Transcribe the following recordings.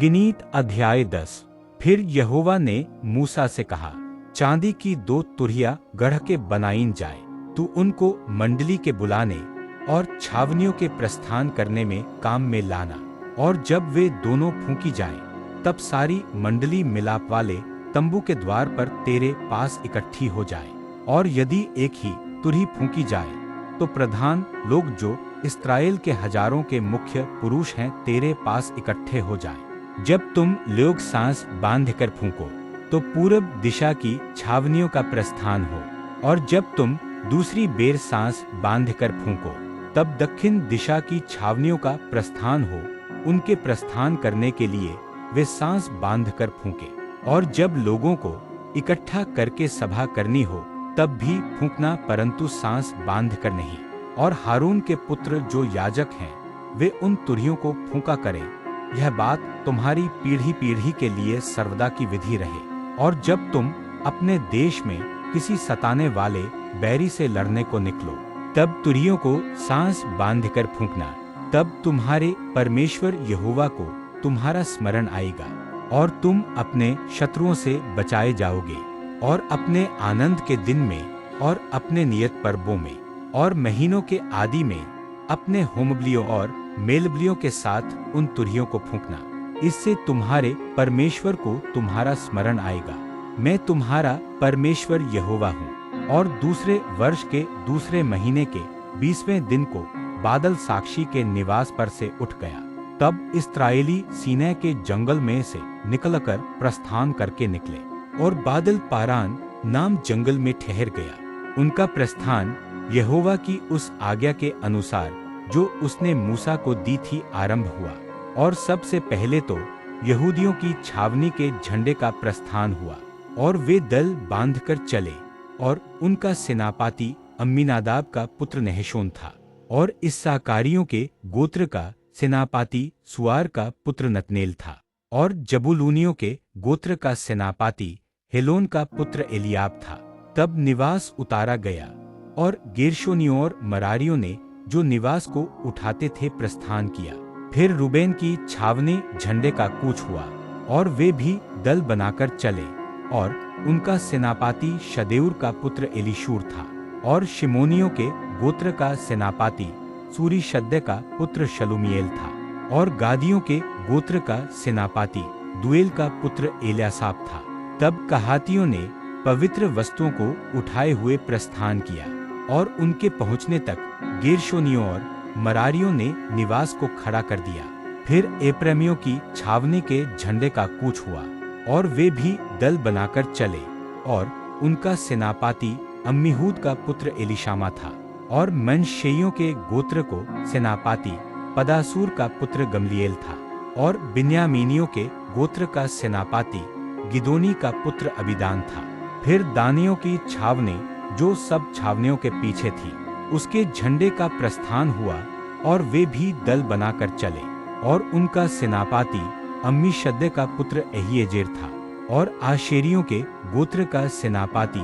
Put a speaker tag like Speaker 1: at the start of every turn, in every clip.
Speaker 1: गिनीत अध्याय 10। फिर यहोवा ने मूसा से कहा, चांदी की 2 तुरहियां गढ़ के बनाईन जाए। तू उनको मंडली के बुलाने और छावनियों के प्रस्थान करने में काम में लाना। और जब वे दोनों फूंकी जाएं, तब सारी मंडली मिलाप वाले तंबू के द्वार पर तेरे पास इकट्ठी हो जाए। और यदि एक ही तुरही फूंकी जाए, तो प्रधान लोग जो इस्राएल के हजारों के मुख्य पुरुष हैं तेरे पास इकट्ठे हो जाएं। जब तुम लोग सांस बांधकर फूंको, तो पूरब दिशा की छावनियों का प्रस्थान हो। और जब तुम दूसरी बेर सांस बांधकर फूंको, तब दक्षिण दिशा की छावनियों का प्रस्थान हो। उनके प्रस्थान करने के लिए वे सांस बांधकर फूंके। और जब लोगों को इकट्ठा करके सभा करनी हो, तब भी फूंकना, परंतु सांस बांधकर नहीं। और हारून के पुत्र जो याजक हैं, वे उन तुरहियों को फूंका करें। यह बात तुम्हारी पीढ़ी पीढ़ी के लिए सर्वदा की विधि रहे। और जब तुम अपने देश में किसी सताने वाले बैरी से लड़ने को निकलो, तब तुरहियों को सांस बांधकर फूंकना। तब तुम्हारे परमेश्वर यहोवा को तुम्हारा स्मरण आएगा, और तुम अपने शत्रुओं से बचाए जाओगे। और अपने आनंद के दिन में और अपने नियत पर्वों में और महीनों के आदि में अपने होमबलियों और मेलबलियों के साथ उन तुरहियों को फूंकना। इससे तुम्हारे परमेश्वर को तुम्हारा स्मरण आएगा। मैं तुम्हारा परमेश्वर यहोवा हूँ। और दूसरे वर्ष के दूसरे महीने के 20वें दिन को बादल साक्षी के निवास पर से उठ गया। तब इस्राएली सीनै के जंगल में से निकलकर प्रस्थान करके निकले, और बादल पारान नाम जंगल में ठहर गया। उनका प्रस्थान यहोवा की उस आज्ञा के अनुसार जो उसने मूसा को दी थी आरंभ हुआ। और सबसे पहले तो यहूदियों की छावनी के झंडे का प्रस्थान हुआ, और वे दल बांधकर चले। और उनका सेनापति अम्मीनादाब का पुत्र नहशोन था। और इस्साकारियों के गोत्र का सेनापति सुआर का पुत्र नतनेल था। और जबूलूनियों के गोत्र का सेनापति हेलोन का पुत्र एलियाब था। तब निवास उतारा गया, और गेर्शोनियों और मरारियों ने जो निवास को उठाते थे प्रस्थान किया। फिर रूबेन की छावनी झंडे का कूच हुआ, और वे भी दल बनाकर चले। और उनका सेनापति शदेऊर का पुत्र एलीशूर था। और शिमोनियों के गोत्र का सेनापति सूरी शद्दै का पुत्र शलूमिएल था। और गादियों के गोत्र का सेनापति दुएल का पुत्र एल्यासाप था। तब कहातियों ने पवित्र वस्तुओं को उठाए हुए प्रस्थान किया, और उनके पहुंचने तक गेर्शोनियों और मरारियों ने निवास को खड़ा कर दिया। फिर एप्रैमियों की छावनी के झंडे का कूच हुआ, और वे भी दल बनाकर चले। और उनका सेनापति अम्मीहूद का पुत्र एलीशामा था। और मनश्शेइयों के गोत्र को सेनापति पदासूर का पुत्र गमलीएल था। और बिन्यामीनियों के गोत्र का सेनापति गिदोनी का पुत्र अबीदान था। फिर दानियों की छावनी जो सब छावनियों के पीछे थी, उसके झंडे का प्रस्थान हुआ, और वे भी दल बनाकर चले। और उनका सेनापति अम्मीशद्दै का पुत्र एहीएजेर था। और आशेरियों के गोत्र का सेनापति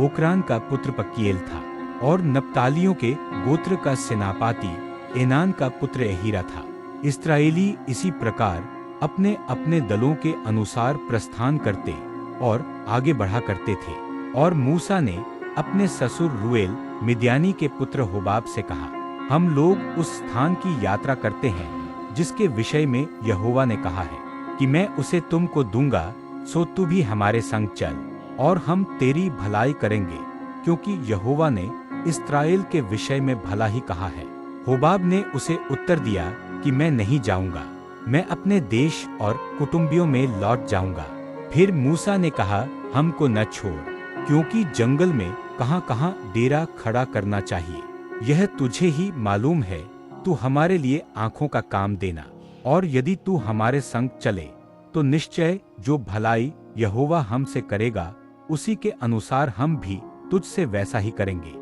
Speaker 1: ओक्रान का पुत्र पकीएल था। और नप्तालियों के गोत्र का सेनापति एनान का पुत्र एहीरा था। इस्राएली इसी प्रकार अपने अपने दलों के अनुसार प्रस्थान करते और आगे बढ़ा करते थे। और मूसा ने अपने ससुर रूएल मिद्यानी के पुत्र होबाब से कहा, हम लोग उस स्थान की यात्रा करते हैं जिसके विषय में यहोवा ने कहा है कि मैं उसे तुमको दूंगा, सो तू भी हमारे संग चल, और हम तेरी भलाई करेंगे, क्योंकि यहोवा ने इस्राएल के विषय में भला ही कहा है। होबाब ने उसे उत्तर दिया कि मैं नहीं जाऊंगा, मैं अपने देश और कुटुंबियों में लौट जाऊंगा। फिर मूसा ने कहा, हमको न छोड़, क्योंकि जंगल में कहाँ कहाँ डेरा खड़ा करना चाहिए, यह तुझे ही मालूम है। तू हमारे लिए आंखों का काम देना, और यदि तू हमारे संग चले, तो निश्चय जो भलाई यहोवा हमसे करेगा, उसी के अनुसार हम भी तुझसे वैसा ही करेंगे।